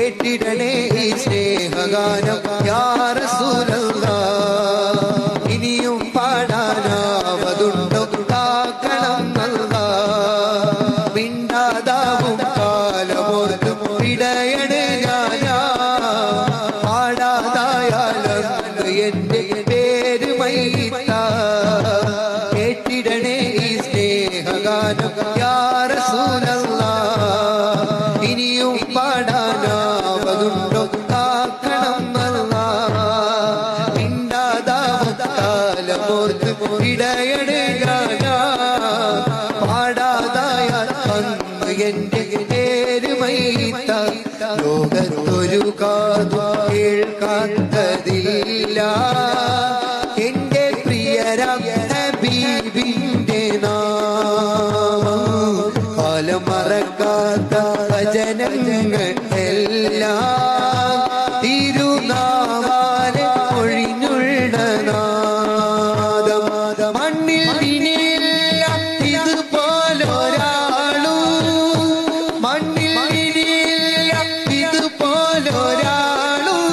കേട്ടിടണേ ഈ സ്നേഹഗാനം യാ റസൂലല്ലാഹ്. ഇനിയും പാടാനാവതുണ്ടോ കാക്കണം അല്ലാഹ്. മിണ്ടാതാവും കാലമോർത്ത് ഇടയണ് ഞാനാ. പാടാതായാലും എന്റെ പേര് മയ്യിത്ത. കേട്ടിടണേ ഈ സ്നേഹഗാനം യാ റസൂലല്ലാഹ്. ഇനിയും പാടാനാവതുണ്ടോ കാക്കണം അല്ലാഹ്. മിണ്ടാതാവും കാലമോർത്ത് ഇടയണ് ഞാനാ. പാടാതായാൽ അന്ന് എന്റെ പേര് മയ്യിത്ത. ലോകത്തൊരു കാതു കേൾക്കാത്തതില്ല എന്റെ പ്രിയരാം ഹബീബിന്റെ നാമം. കാലം മറക്കാത്ത വചനങ്ങൾ എല്ലാം തിരുനാമാലെ ഒഴിഞ്ഞുള്ള നാദം. മണ്ണിൽ ഇനിയില്ല ഇതുപോലൊരാളും. മണ്ണിൽ ഇനിയില്ല ഇതുപോലൊരാളും.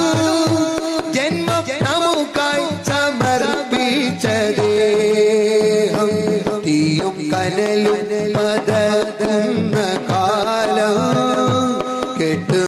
ജന്മം നമുക്കായി സമർപ്പിച്ച ദേഹം. തീയും കനലും